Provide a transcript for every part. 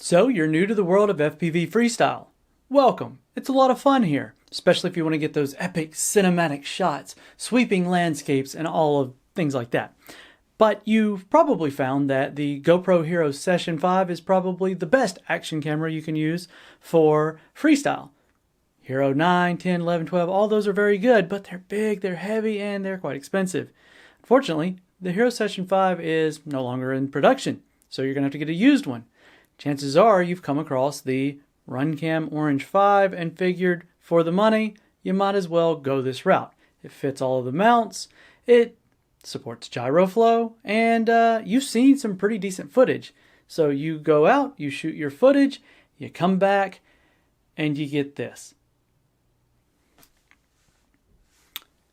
So you're new to the world of FPV freestyle. Welcome. It's a lot of fun here, especially if you want to get those epic cinematic shots, sweeping landscapes, and all of things like that. But you've probably found that the GoPro Hero Session 5 is probably the best action camera you can use for freestyle. Hero 9, 10, 11, 12, all those are very good, but they're big, they're heavy, and they're quite expensive. Unfortunately, the Hero Session 5 is no longer in production, so you're going to have to get a used one. Chances are you've come across the Runcam Orange 5 and figured for the money, you might as well go this route. It fits all of the mounts, it supports Gyroflow, and you've seen some pretty decent footage. So you go out, you shoot your footage, you come back, and you get this.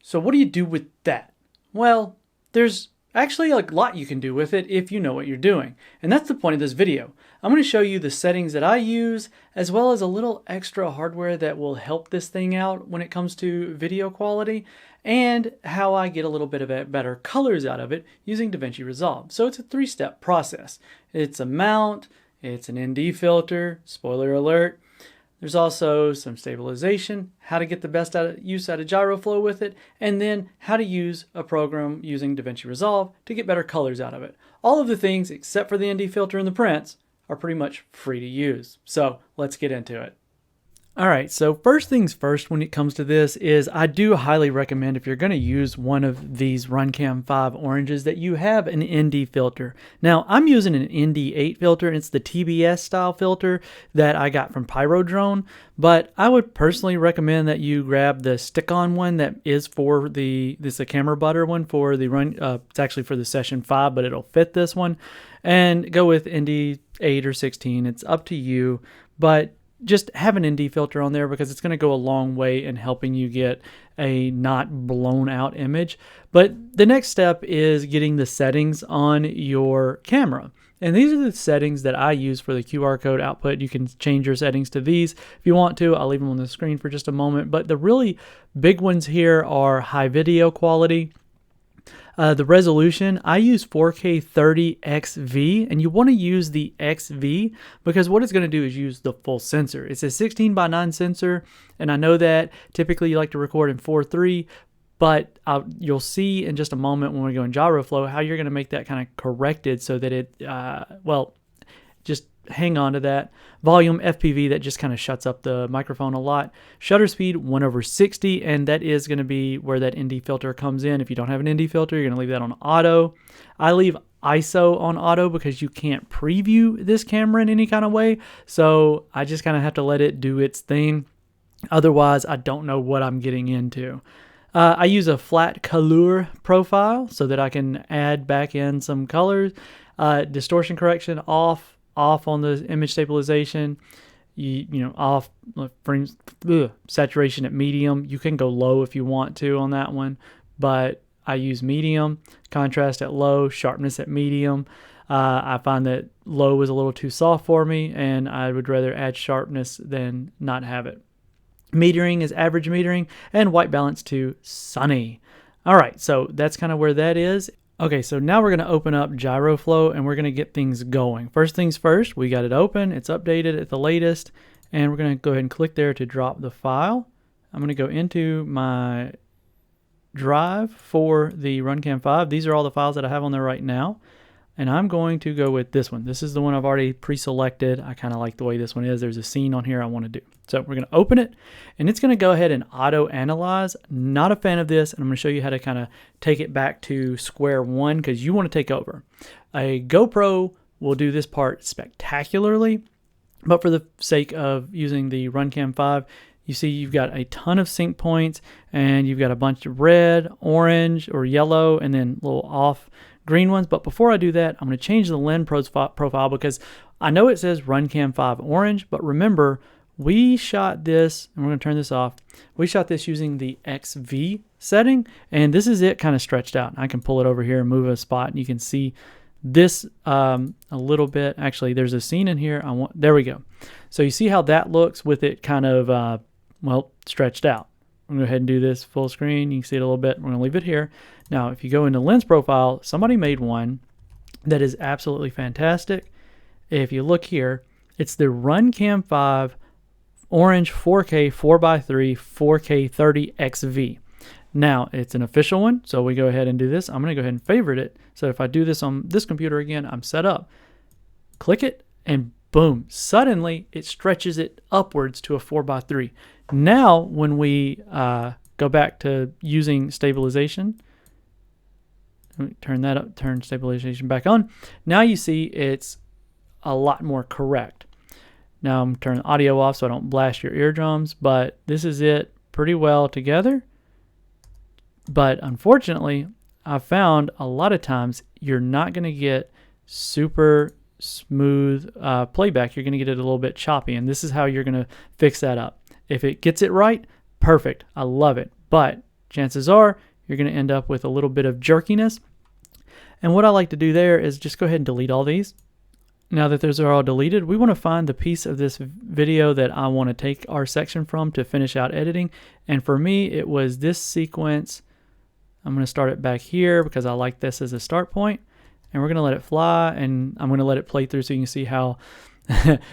So what do you do with that? Well, there's actually a lot you can do with it if you know what you're doing. And that's the point of this video. I'm going to show you the settings that I use, as well as a little extra hardware that will help this thing out when it comes to video quality, and how I get a little bit of better colors out of it using Davinci Resolve. So it's a three-step process. It's a mount, it's an ND filter, spoiler alert. There's also some stabilization, how to get the best use out of Gyroflow with it, and then how to use a program using Davinci Resolve to get better colors out of it. All of the things, except for the ND filter and the prints, are pretty much free to use. So let's get into it. Alright, so first things first when it comes to this is I do highly recommend, if you're going to use one of these Runcam 5 oranges, that you have an ND filter. Now I'm using an ND8 filter, and it's the TBS style filter that I got from Pyrodrone, but I would personally recommend that you grab the stick-on one that is for this is a camera butter one for the it's actually for the Session 5, but it'll fit this one, and go with ND8 or 16. It's up to you, but just have an ND filter on there because it's going to go a long way in helping you get a not blown out image. But the next step is getting the settings on your camera. And these are the settings that I use for the QR code output. You can change your settings to these if you want to. I'll leave them on the screen for just a moment. But the really big ones here are high video quality. The resolution, I use 4K 30XV, and you want to use the XV because what it's going to do is use the full sensor. It's a 16:9 sensor, and I know that typically you like to record in 4:3, but you'll see in just a moment when we go in Gyroflow how you're going to make that kind of corrected so that it, just hang on to that. Volume FPV, that just kind of shuts up the microphone a lot. Shutter speed 1/60, and that is going to be where that ND filter comes in. If you don't have an ND filter, you're going to leave that on auto. I leave ISO on auto because you can't preview this camera in any kind of way, so I just kind of have to let it do its thing. Otherwise, I don't know what I'm getting into. I use a flat color profile so that I can add back in some colors. Distortion correction off on the image stabilization, off frames, saturation at medium. You can go low if you want to on that one, but I use medium, contrast at low, sharpness at medium. I find that low is a little too soft for me, and I would rather add sharpness than not have it. Metering is average metering, and white balance to sunny. All right, so that's kind of where that is. Okay, so now we're going to open up Gyroflow and we're going to get things going. First things first, we got it open. It's updated at the latest, and we're going to go ahead and click there to drop the file. I'm going to go into my drive for the Runcam 5. These are all the files that I have on there right now, and I'm going to go with this one. This is the one I've already pre-selected. I kind of like the way this one is. There's a scene on here I want to do. So we're going to open it, and it's going to go ahead and auto-analyze. Not a fan of this, and I'm going to show you how to kind of take it back to square one because you want to take over. A GoPro will do this part spectacularly, but for the sake of using the Runcam 5, you see you've got a ton of sync points, and you've got a bunch of red, orange, or yellow, and then little off green ones. But before I do that, I'm going to change the lens profile because I know it says Runcam 5 orange, but remember, we shot this, and we're going to turn this off. We shot this using the XV setting, and this is it kind of stretched out. I can pull it over here and move a spot, and you can see this a little bit. Actually, there's a scene in here. There we go. So you see how that looks with it kind of, stretched out. I'm going to go ahead and do this full screen. You can see it a little bit. We're going to leave it here. Now, if you go into lens profile, somebody made one that is absolutely fantastic. If you look here, It's the Runcam 5 Orange 4K 4x3 4K 30XV. Now, it's an official one, so we go ahead and do this. I'm going to go ahead and favorite it. So if I do this on this computer again, I'm set up. Click it, and boom, suddenly it stretches it upwards to a 4x3. Now, when we go back to using stabilization, let me turn that up, turn stabilization back on. Now you see it's a lot more correct. Now I'm turning the audio off so I don't blast your eardrums, but this is it pretty well together. But unfortunately, I found a lot of times you're not going to get super smooth playback. You're going to get it a little bit choppy, and this is how you're going to fix that up. If it gets it right, perfect. I love it. But chances are you're going to end up with a little bit of jerkiness. And what I like to do there is just go ahead and delete all these. Now that those are all deleted, we want to find the piece of this video that I want to take our section from to finish out editing. And for me, it was this sequence. I'm going to start it back here because I like this as a start point. And we're going to let it fly, and I'm going to let it play through so you can see how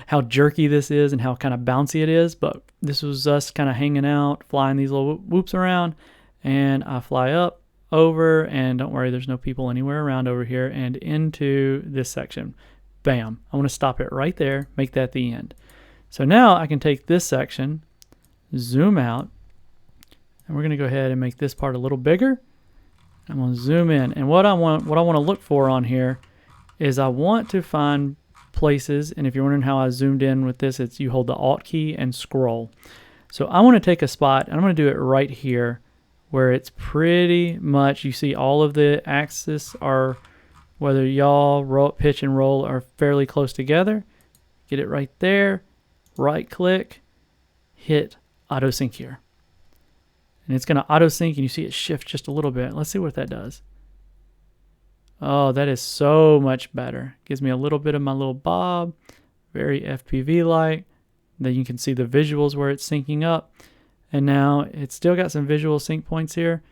how jerky this is and how kind of bouncy it is. But this was us kind of hanging out, flying these little whoops around, and I fly up, over, and don't worry, there's no people anywhere around over here, and into this section. Bam. I want to stop it right there, make that the end. So now I can take this section, zoom out, and we're going to go ahead and make this part a little bigger. I'm going to zoom in, and what I want to look for on here is I want to find places, and if you're wondering how I zoomed in with this, it's you hold the Alt key and scroll. So I want to take a spot, and I'm going to do it right here where it's pretty much, you see all of the axes are, whether y'all pitch and roll, are fairly close together. Get it right there, right click, hit auto sync here. And it's going to auto sync, and you see it shift just a little bit. Let's see what that does. Oh, that is so much better. Gives me a little bit of my little bob, very FPV-like. Then you can see the visuals where it's syncing up. And now it's still got some visual sync points here.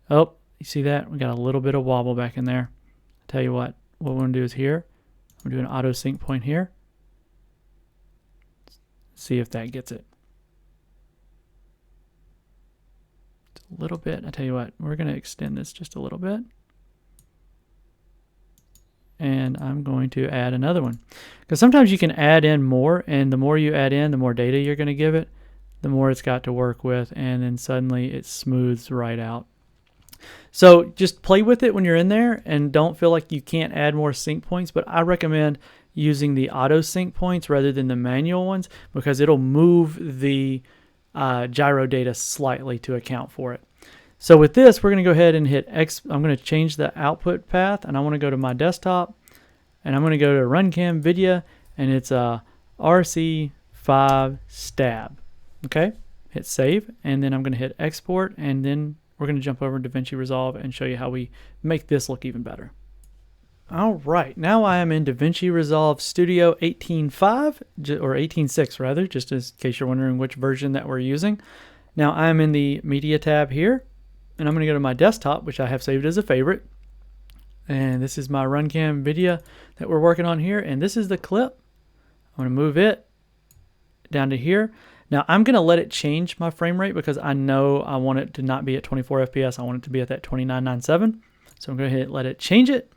Oh, you see that? We got a little bit of wobble back in there. I'll tell you what we're going to do is here. I'm going to do an auto sync point here. See if that gets it. A little bit. I tell you what, we're going to extend this just a little bit. And I'm going to add another one. Because sometimes you can add in more, and the more you add in, the more data you're going to give it, the more it's got to work with, and then suddenly it smooths right out. So just play with it when you're in there, and don't feel like you can't add more sync points, but I recommend using the auto sync points rather than the manual ones, because it'll move the gyro data slightly to account for it. So with this, we're going to go ahead and hit X. I'm going to change the output path, and I want to go to my desktop, and I'm going to go to Runcam Video, and it's a RC5 stab. Okay, hit save, and then I'm going to hit export, and then we're going to jump over to Davinci Resolve and show you how we make this look even better. All right, now I am in Davinci Resolve Studio 18.5, or 18.6 rather, just in case you're wondering which version that we're using. Now I'm in the Media tab here, and I'm going to go to my desktop, which I have saved as a favorite. And this is my Runcam video that we're working on here, and this is the clip. I'm going to move it down to here. Now I'm going to let it change my frame rate because I know I want it to not be at 24 FPS. I want it to be at that 2997. So I'm going to hit let it change it.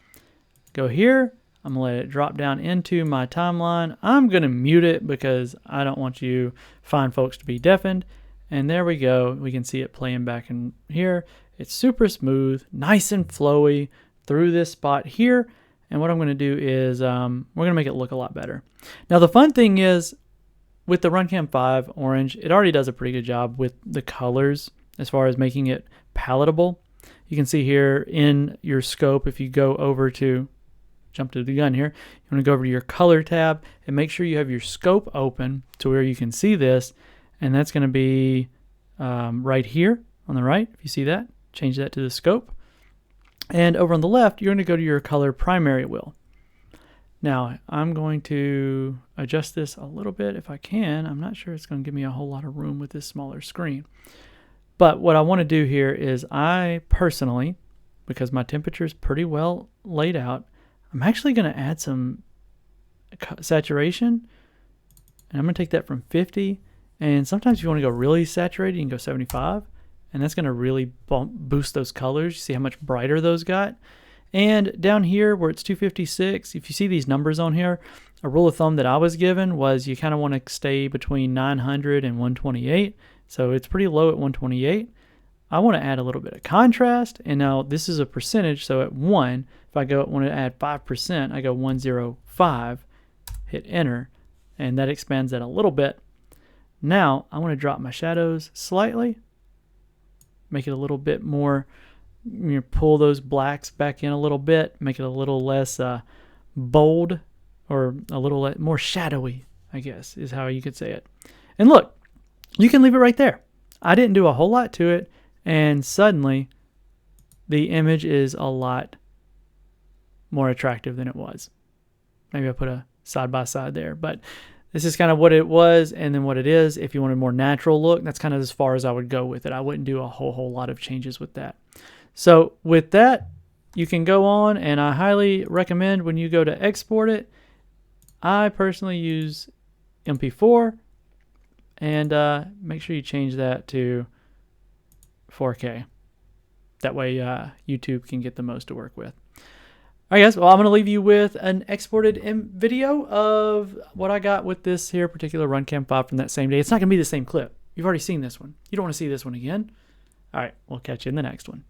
Go here. I'm going to let it drop down into my timeline. I'm going to mute it because I don't want you fine folks to be deafened. And there we go. We can see it playing back in here. It's super smooth, nice and flowy through this spot here. And what I'm going to do is we're going to make it look a lot better. Now the fun thing is with the Runcam 5 Orange, it already does a pretty good job with the colors as far as making it palatable. You can see here in your scope, if you go over to, jump to the gun here, you want to go over to your color tab and make sure you have your scope open to where you can see this. And that's going to be right here on the right. If you see that, change that to the scope. And over on the left, you're going to go to your color primary wheel. Now, I'm going to adjust this a little bit if I can. I'm not sure it's going to give me a whole lot of room with this smaller screen. But what I want to do here is I personally, because my temperature is pretty well laid out, I'm actually going to add some saturation And I'm going to take that from 50. And sometimes if you want to go really saturated, you can go 75. And that's going to really boost those colors. You see how much brighter those got? And down here where it's 256, if you see these numbers on here, a rule of thumb that I was given was you kind of want to stay between 900 and 128. So it's pretty low at 128. I want to add a little bit of contrast. And now this is a percentage. So at 1, if I want to add 5%, I go 105, hit enter, and that expands that a little bit. Now I want to drop my shadows slightly, make it a little bit more, pull those blacks back in a little bit, make it a little less bold, or a little more shadowy, I guess is how you could say it. And look, you can leave it right there. I didn't do a whole lot to it, and suddenly the image is a lot more attractive than it was. Maybe I put a side by side there, but this is kind of what it was and then what it is. If you want a more natural look, that's kind of as far as I would go with it. I wouldn't do a whole lot of changes with that. So with that, you can go on, and I highly recommend when you go to export it, I personally use MP4, and make sure you change that to 4K. That way YouTube can get the most to work with. All right, guys. Well, I'm going to leave you with an exported video of what I got with this here particular Runcam 5 from that same day. It's not going to be the same clip. You've already seen this one. You don't want to see this one again. All right. We'll catch you in the next one.